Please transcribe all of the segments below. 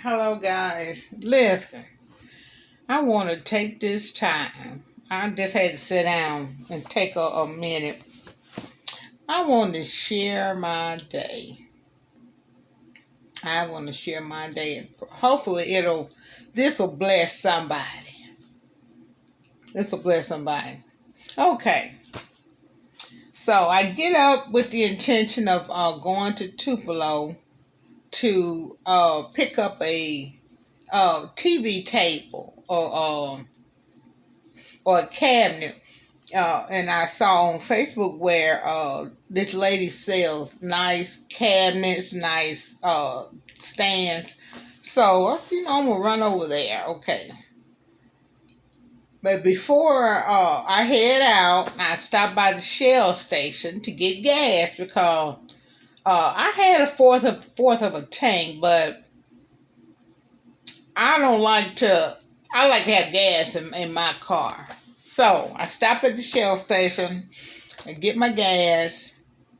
Hello, guys. Listen, I want to take this time. I just had to sit down and take a minute. I want to share my day. I want to share my day, and hopefully, this will bless somebody. This will bless somebody. Okay, so I get up with the intention of going to Tupelo to pick up a TV table or a cabinet. And I saw on Facebook where this lady sells nice cabinets, nice stands. So I'm gonna run over there. Okay. But before I head out, I stop by the Shell station to get gas because I had a fourth of a tank, but I don't like to. I like to have gas in my car. So I stop at the Shell station and get my gas,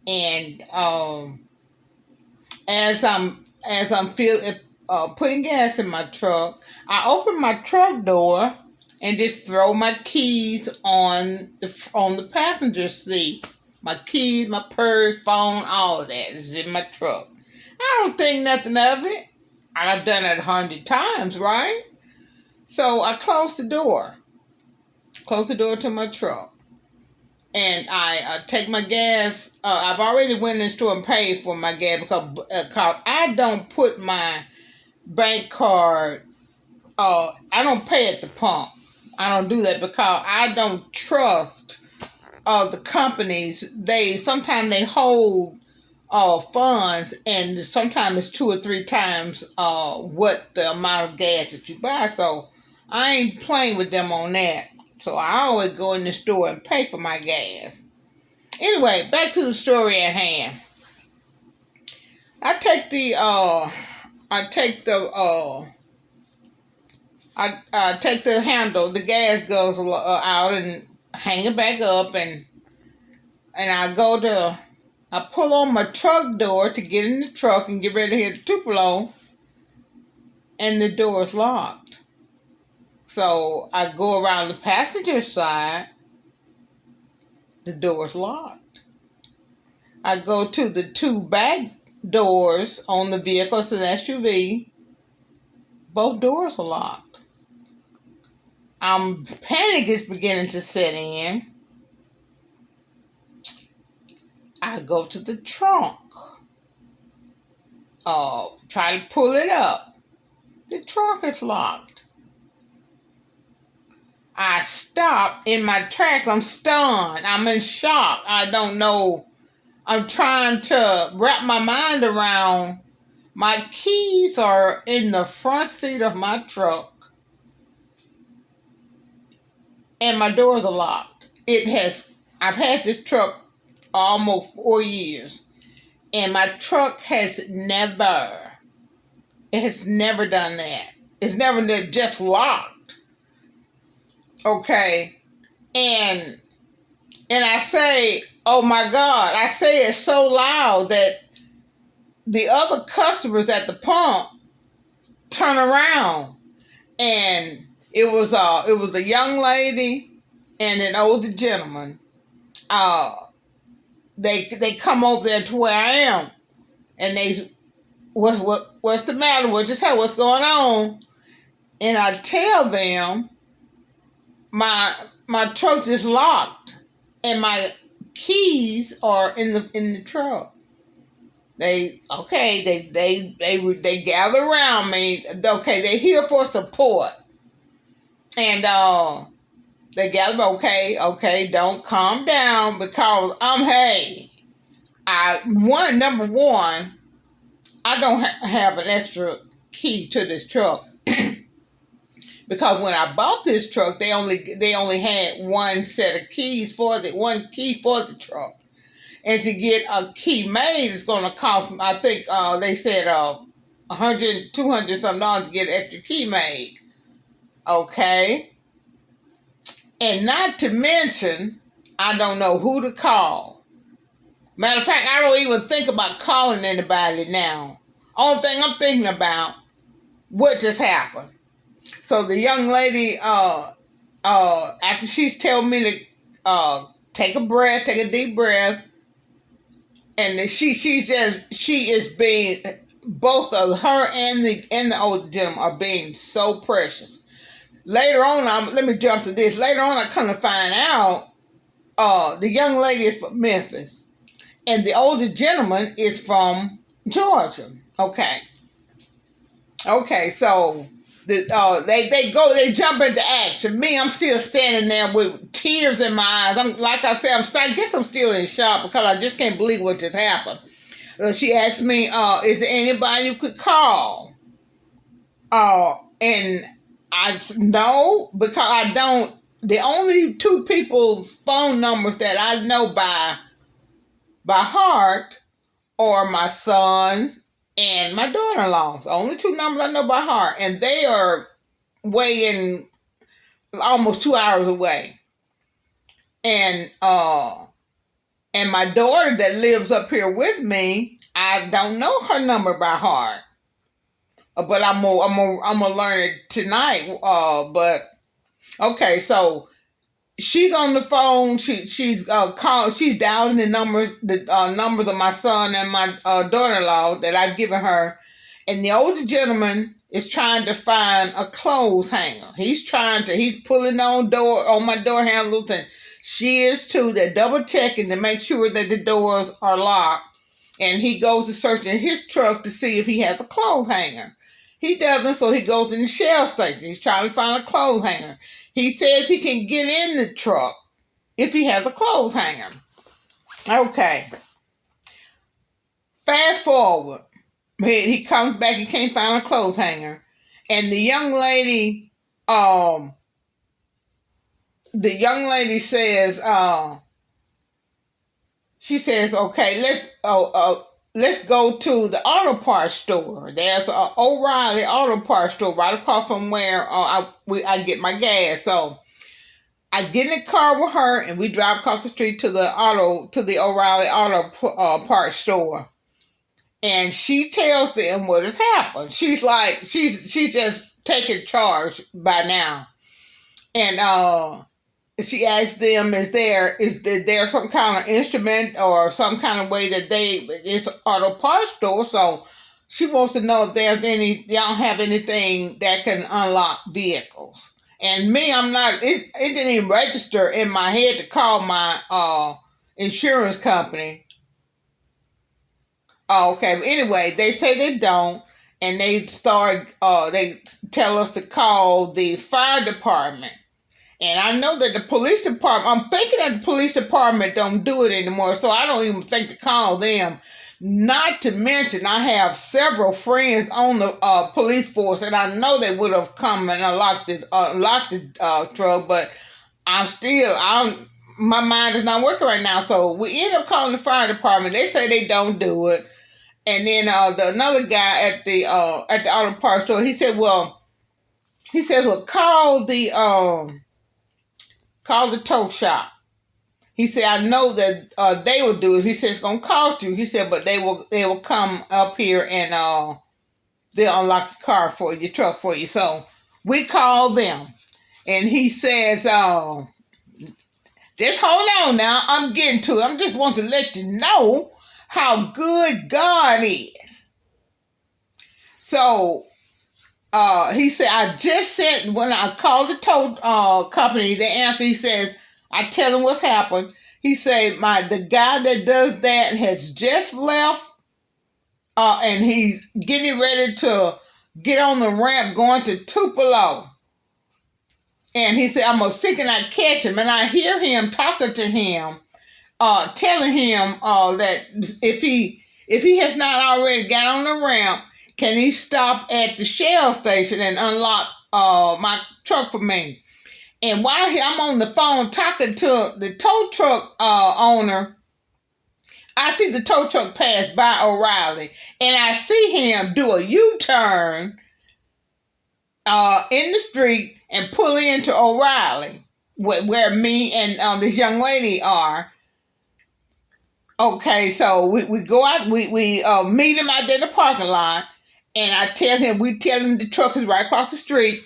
and putting gas in my truck, I open my truck door and just throw my keys on the passenger seat. My keys, my purse, phone, all of that is in my truck. I don't think nothing of it. I've done it 100 times, right? So I close the door to my truck, and I take my gas. I've already went in the store and paid for my gas because I don't put my bank card. I don't pay at the pump. I don't do that because I don't trust the companies. Sometimes they hold funds, and sometimes it's 2 or 3 times what the amount of gas that you buy. So I ain't playing with them on that. So I always go in the store and pay for my gas. Anyway, back to the story at hand. I take the I take the I take the handle. The gas goes out and hang it back up, and I pull on my truck door to get in the truck and get ready to hit Tupelo, and the door is locked. So I go around the passenger side. The door is locked. I go to the 2 back doors on the vehicle, it's an SUV. Both doors are locked. Panic is beginning to set in. I go to the trunk. Try to pull it up. The trunk is locked. I stop in my tracks. I'm stunned. I'm in shock. I don't know. I'm trying to wrap my mind around. My keys are in the front seat of my truck, and my doors are locked. I've had this truck almost 4 years, and my truck it has never done that. It's never just locked. Okay. And I say, oh my God, I say it so loud that the other customers at the pump turn around, and it was a young lady and an older gentleman. They come over there to where I am, and they what's the matter? What's going on? And I tell them my truck is locked, and my keys are in the truck. They gather around me. Okay, they're here for support, and they gather. Okay, don't calm down because number one, I don't have an extra key to this truck because when I bought this truck, they only had one set of keys one key for the truck. And to get a key made is going to cost, I think they said $100, $200 something to get an extra key made. Okay. And not to mention, I don't know who to call. Matter of fact, I don't even think about calling anybody now. Only thing I'm thinking about what just happened. So the young lady, after she's telling me to take a breath, take a deep breath, and she is being, both of her and the older gentleman are being so precious. Later on, let me jump to this. Later on, I come to find out, the young lady is from Memphis, and the older gentleman is from Georgia. Okay, so they jump into action. Me, I'm still standing there with tears in my eyes. Like I said, I guess I'm still in shock because I just can't believe what just happened. She asked me, "Is there anybody you could call?" And I no, because I don't. The only two people's phone numbers that I know by heart are my son's and my daughter-in-law's. Only two numbers I know by heart, and they are weighing almost 2 hours away. And my daughter that lives up here with me, I don't know her number by heart, but I'm gonna learn it tonight. But okay, so she's on the phone. She's dialing the numbers of my son and my daughter-in-law that I've given her, and the older gentleman is trying to find a clothes hanger. He's pulling on my door handles, and she is too. They're double checking to make sure that the doors are locked, and he goes to search in his truck to see if he has a clothes hanger. He doesn't, so he goes in the Shell station. He's trying to find a clothes hanger. He says he can get in the truck if he has a clothes hanger. Okay. Fast forward. He comes back, he can't find a clothes hanger. And the young lady says, she says, okay, let's go to the auto parts store. There's an O'Reilly auto parts store right across from where I get my gas. So I get in the car with her and we drive across the street to the O'Reilly auto parts store. And she tells them what has happened. She's just taking charge by now. And she asks them, is there some kind of instrument or some kind of way that it's an auto parts store, so she wants to know if they don't have anything that can unlock vehicles. And me, it didn't even register in my head to call my insurance company. Okay, but anyway, they say they don't, and they tell us to call the fire department. And I know that the police department, I'm thinking that the police department don't do it anymore, so I don't even think to call them. Not to mention, I have several friends on the police force, and I know they would have come and unlocked the truck, but my mind is not working right now. So we end up calling the fire department. They say they don't do it. And then another guy at the auto parts store, he said, well, call the tow shop. He said, I know that they will do it. He said, it's going to cost you. He said, but they will come up here and they'll unlock your truck for you. So we call them. And he says, just hold on now. I'm getting to it. I just want to let you know how good God is. So he said, when I called the tow company, they answered. He says, I tell him what's happened. He said, the guy that does that has just left, and he's getting ready to get on the ramp going to Tupelo. And he said, I'm going to seek and I catch him. And I hear him talking to him, telling him that if he has not already got on the ramp, can he stop at the Shell station and unlock my truck for me? And while I'm on the phone talking to the tow truck owner, I see the tow truck pass by O'Reilly, and I see him do a U-turn in the street and pull into O'Reilly, where me and this young lady are. Okay, so we go out, we meet him out there in the parking lot, And I tell him, we tell him the truck is right across the street.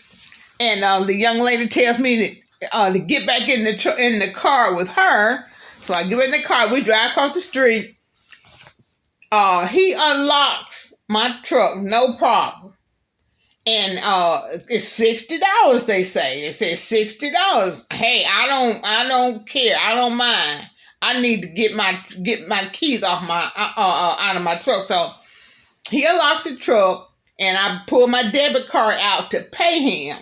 And the young lady tells me to get back in the car with her. So I get in the car. We drive across the street. He unlocks my truck, no problem. And it's $60. They say it says $60. Hey, I don't care. I don't mind. I need to get my keys off my out of my truck. So he unlocks the truck, and I pull my debit card out to pay him.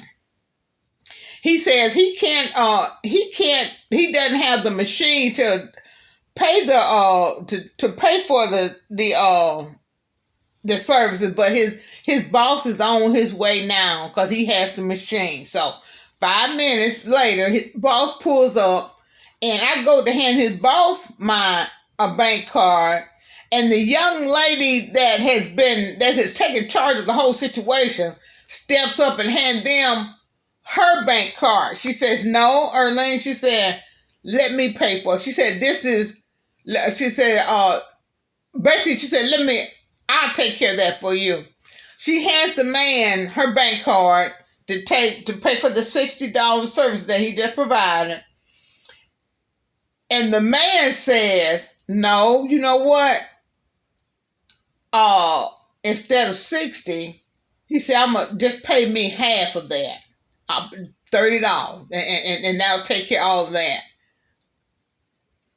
He says he doesn't have the machine to pay to pay for the services, but his boss is on his way now because he has the machine. So 5 minutes later, his boss pulls up, and I go to hand his boss a bank card, and the young lady that has taken charge of the whole situation steps up and hands them her bank card. She says, "No, Erlene," she said, "let me pay for it." She said, basically, she said, I'll take care of that for you. She hands the man her bank card to pay for the $60 service that he just provided. And the man says, "No, you know what? Instead of 60, he said, I'm gonna just pay me half of that. $30, and that'll take care of all of that."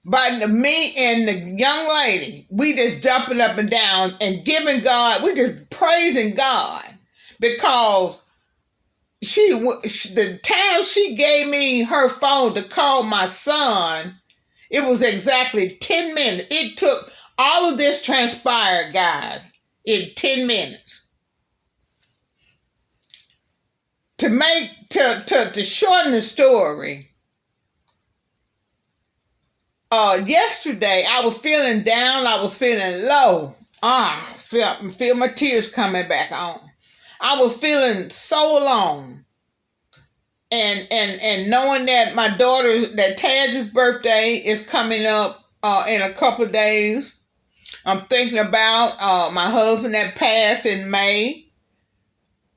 But me and the young lady, we just jumping up and down and giving God, we just praising God, because the time she gave me her phone to call my son, it was exactly 10 minutes. It took all of this transpired, guys, in 10 minutes. To shorten the story, yesterday I was feeling down, I was feeling low. Feel my tears coming back on. I was feeling so alone. And knowing that that Taj's birthday is coming up in a couple of days. I'm thinking about my husband that passed in May.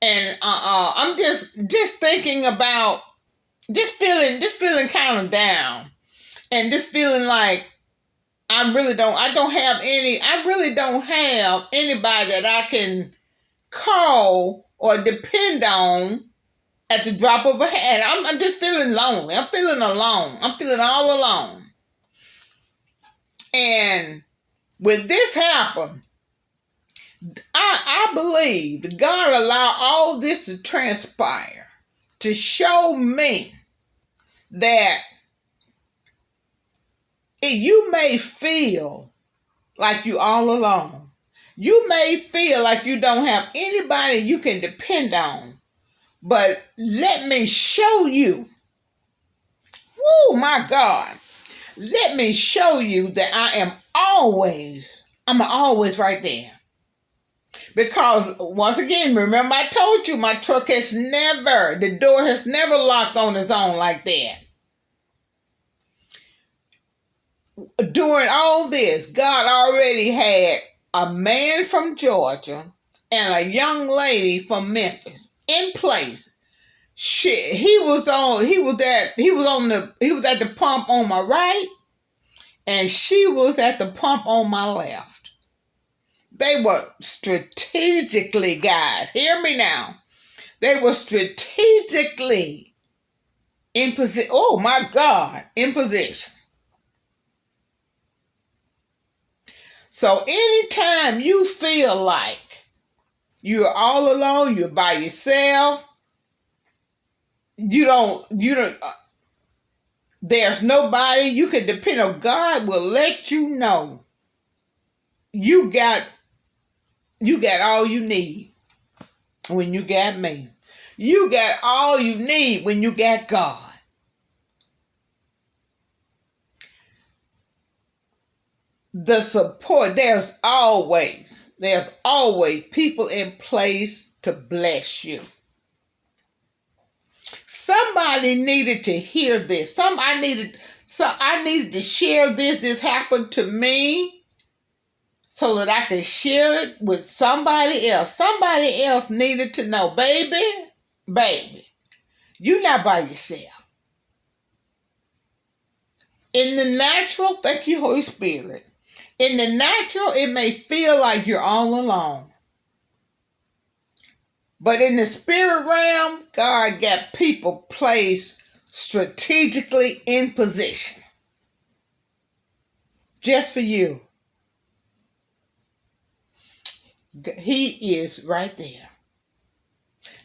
And I'm just thinking about just feeling kind of down. And just feeling like I really don't have anybody that I can call or depend on at the drop of a hat. I'm just feeling lonely. I'm feeling alone. I'm feeling all alone. And when this happened, I believe that God allowed all this to transpire to show me that you may feel like you're all alone. You may feel like you don't have anybody you can depend on. But let me show you. Woo, my God. Let me show you that I'm always right there. Because once again, remember I told you the door has never locked on its own like that. During all this, God already had a man from Georgia and a young lady from Memphis in place. He was at the pump on my right, and she was at the pump on my left. They were strategically, guys, hear me now. They were strategically in position. Oh my God, in position. So anytime you feel like you're all alone, you're by yourself, there's nobody you can depend on, God will let you know you got all you need when you got me. You got all you need when you got God. The support, there's always people in place to bless you. Somebody needed to hear this. I needed to share this. This happened to me. so that I could share it with somebody else. Somebody else needed to know, baby, you're not by yourself. In the natural, thank you, Holy Spirit. In the natural, it may feel like you're all alone. But in the spirit realm, God got people placed strategically in position. Just for you. He is right there.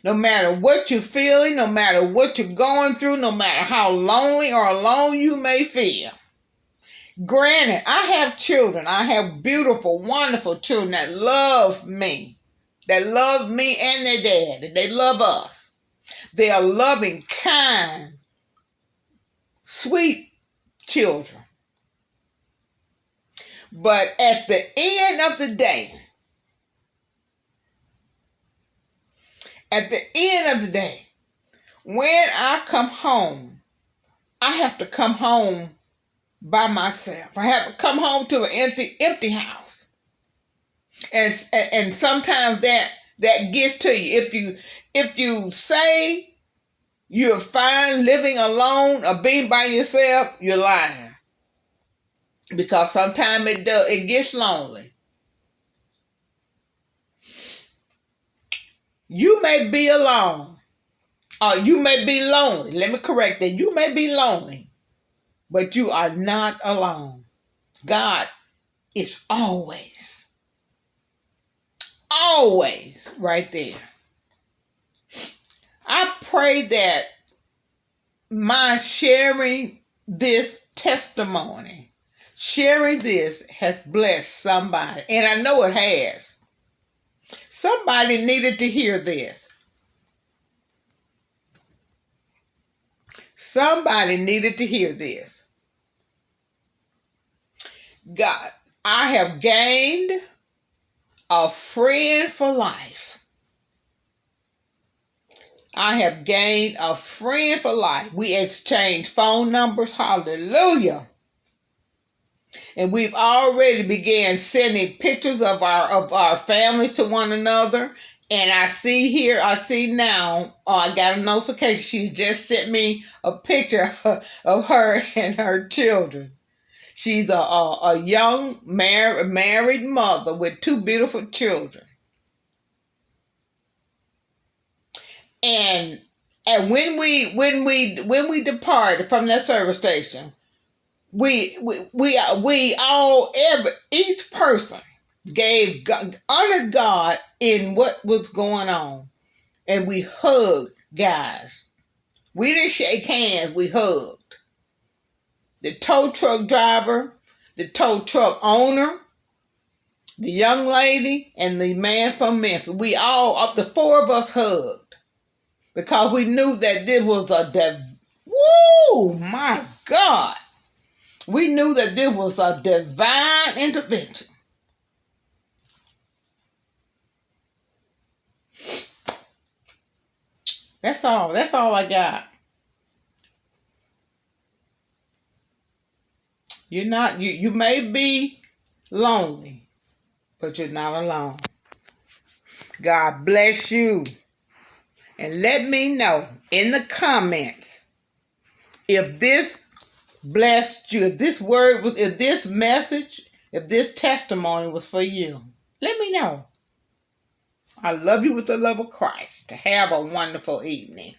No matter what you're feeling, no matter what you're going through, no matter how lonely or alone you may feel. Granted, I have children. I have beautiful, wonderful children that love me. That love me and their dad. They love us. They are loving, kind, sweet children. But at the end of the day, when I come home, I have to come home by myself. I have to come home to an empty house. And sometimes that gets to you. If you say you're fine living alone or being by yourself, you're lying. Because sometimes it gets lonely. You may be alone. Or you may be lonely. Let me correct that. You may be lonely. But you are not alone. God is always right there. I pray that my sharing this testimony, sharing this has blessed somebody. And I know it has. Somebody needed to hear this. Somebody needed to hear this. God, I have gained a friend for life. I have gained a friend for life. We exchanged phone numbers. Hallelujah. And we've already began sending pictures of our families to one another. And I see now, I got a notification. She just sent me a picture of her and her children. She's a young married mother with 2 beautiful children. And when we departed from that service station, each person honored God in what was going on. And we hugged, guys. We didn't shake hands, we hugged. The tow truck driver, the tow truck owner, the young lady, and the man from Memphis. We all, up to 4 of us, hugged. Because we knew that this was my God. We knew that this was a divine intervention. That's all I got. You're not, you may be lonely, but you're not alone. God bless you. And let me know in the comments if this blessed you, if this message, if this testimony was for you. Let me know. I love you with the love of Christ. Have a wonderful evening.